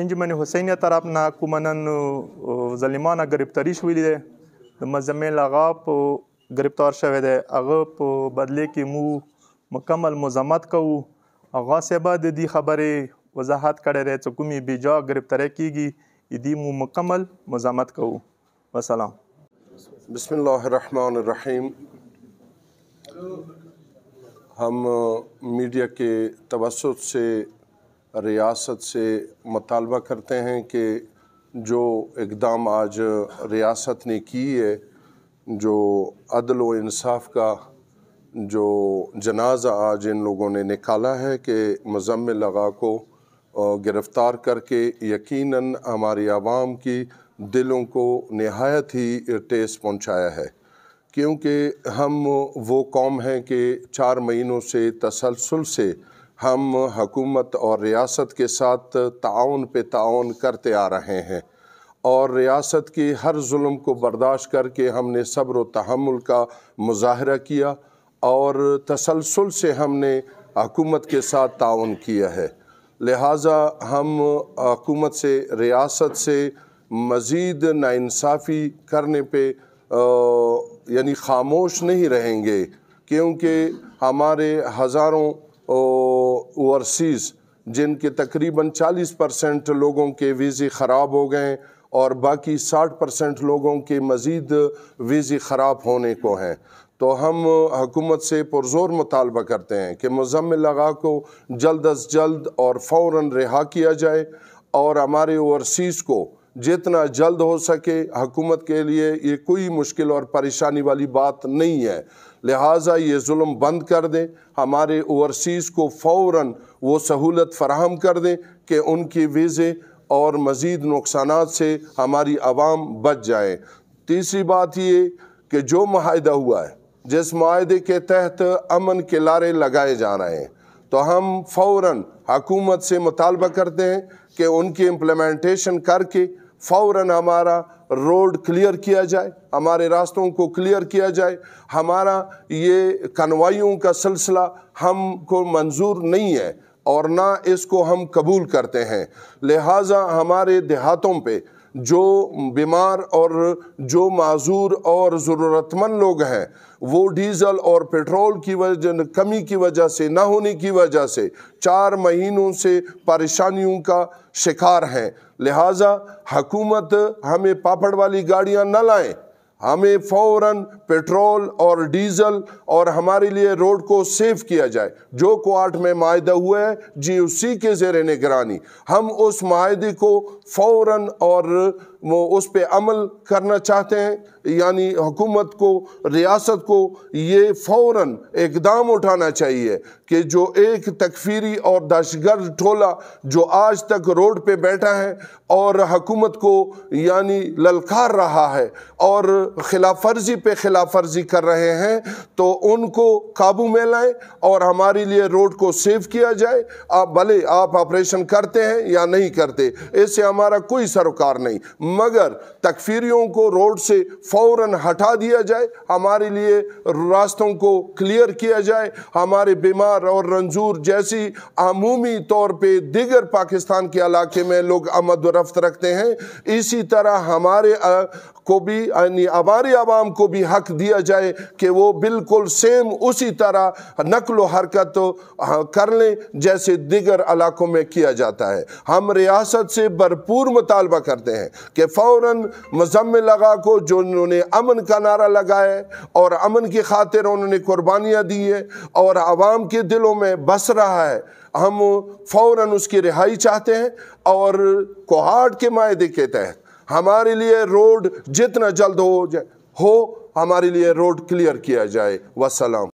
انجمن حسینیه طرف نه کومنن ظالمانه گرفتاری شوې ده د مزمل هغه په گرفتار شوی دی هغه په بدله کې مو مکمل مزاحمت کوو هغه سبا د دې خبرې وضاحت کړی دی چې کومې بیجا گرفتاری کیږي دې مو مکمل مزاحمت کوو وسلام بسم اللہ الرحمن الرحیم ہم میڈیا کے توسط سے ریاست سے مطالبہ کرتے ہیں کہ جو اقدام آج ریاست نے کی ہے جو عدل و انصاف کا جو جنازہ آج ان لوگوں نے نکالا ہے کہ مزمل آغا کو گرفتار کر کے یقیناً ہماری عوام کی دلوں کو نہایت ہی ٹھیس پہنچایا ہے کیونکہ ہم وہ قوم ہیں کہ 4 مہینوں سے تسلسل سے ہم حکومت اور ریاست کے ساتھ تعاون پہ تعاون کرتے آ رہے ہیں اور ریاست کی ہر ظلم کو برداشت کر کے ہم نے صبر و تحمل کا مظاہرہ کیا اور تسلسل سے ہم نے حکومت کے ساتھ تعاون کیا ہے لہٰذا ہم حکومت سے ریاست سے مزید ناانصافی کرنے پہ یعنی خاموش نہیں رہیں گے کیونکہ ہمارے ہزاروں اوورسیز جن کے تقریباً 40% لوگوں کے ویزے خراب ہو گئے اور باقی 60% لوگوں کے مزید ویزے خراب ہونے کو ہیں تو ہم حکومت سے پرزور مطالبہ کرتے ہیں کہ مزمل آغا کو جلد از جلد اور فوراً رہا کیا جائے اور ہمارے اوورسیز کو جتنا جلد ہو سکے حکومت کے لیے یہ کوئی مشکل اور پریشانی والی بات نہیں ہے لہٰذا یہ ظلم بند کر دیں ہمارے اوورسیز کو فوراً وہ سہولت فراہم کر دیں کہ ان کی ویزے اور مزید نقصانات سے ہماری عوام بچ جائیں تیسری بات یہ کہ جو معاہدہ ہوا ہے جس معاہدے کے تحت امن کے لارے لگائے جا رہے ہیں تو ہم فوراً حکومت سے مطالبہ کرتے ہیں کہ ان کی امپلیمنٹیشن کر کے فوراً ہمارا روڈ کلیئر کیا جائے ہمارے راستوں کو کلیئر کیا جائے ہمارا یہ کنوائیوں کا سلسلہ ہم کو منظور نہیں ہے اور نہ اس کو ہم قبول کرتے ہیں لہٰذا ہمارے دیہاتوں پہ جو بیمار اور جو معذور اور ضرورت مند لوگ ہیں وہ ڈیزل اور پیٹرول کی کمی کی وجہ سے نہ ہونے کی وجہ سے 4 مہینوں سے پریشانیوں کا شکار ہیں لہٰذا حکومت ہمیں پاپڑ والی گاڑیاں نہ لائیں ہمیں فوراً پیٹرول اور ڈیزل اور ہمارے لیے روڈ کو سیف کیا جائے جو کوارٹ میں معاہدہ ہوا ہے جی اسی کے زیر نگرانی ہم اس معاہدے کو فوراً اور اس پہ عمل کرنا چاہتے ہیں یعنی حکومت کو ریاست کو یہ فوراً اقدام اٹھانا چاہیے کہ جو ایک تکفیری اور دہشتگرد ٹولہ جو آج تک روڈ پہ بیٹھا ہے اور حکومت کو یعنی للکار رہا ہے اور خلاف ورزی پہ خلاف ورزی کر رہے ہیں تو ان کو قابو میں لائیں اور ہمارے لیے روڈ کو سیف کیا جائے بھلے آپ آپریشن کرتے ہیں یا نہیں کرتے اس سے ہمارا کوئی سروکار نہیں مگر تکفیریوں کو روڈ سے فوراً ہٹا دیا جائے ہمارے لیے راستوں کو کلیئر کیا جائے ہمارے بیمار اور رنجور جیسی عمومی طور پہ دیگر پاکستان کے علاقے میں لوگ آمد و رفت رکھتے ہیں اسی طرح ہمارے کو بھی یعنی ہمارے عوام کو بھی حق دیا جائے کہ وہ بالکل سیم اسی طرح نقل و حرکت کر لیں جیسے دیگر علاقوں میں کیا جاتا ہے ہم ریاست سے بھرپور مطالبہ کرتے ہیں کہ فوراً مزمل آغا کو جو انہوں نے امن کا نعرہ لگایا ہے اور امن کی خاطر انہوں نے قربانیاں دی ہیں اور عوام کے دلوں میں بس رہا ہے ہم فوراً اس کی رہائی چاہتے ہیں اور کوہاٹ کے معاہدے کے تحت ہمارے لیے روڈ جتنا جلد ہو ہمارے لیے روڈ کلیئر کیا جائے والسلام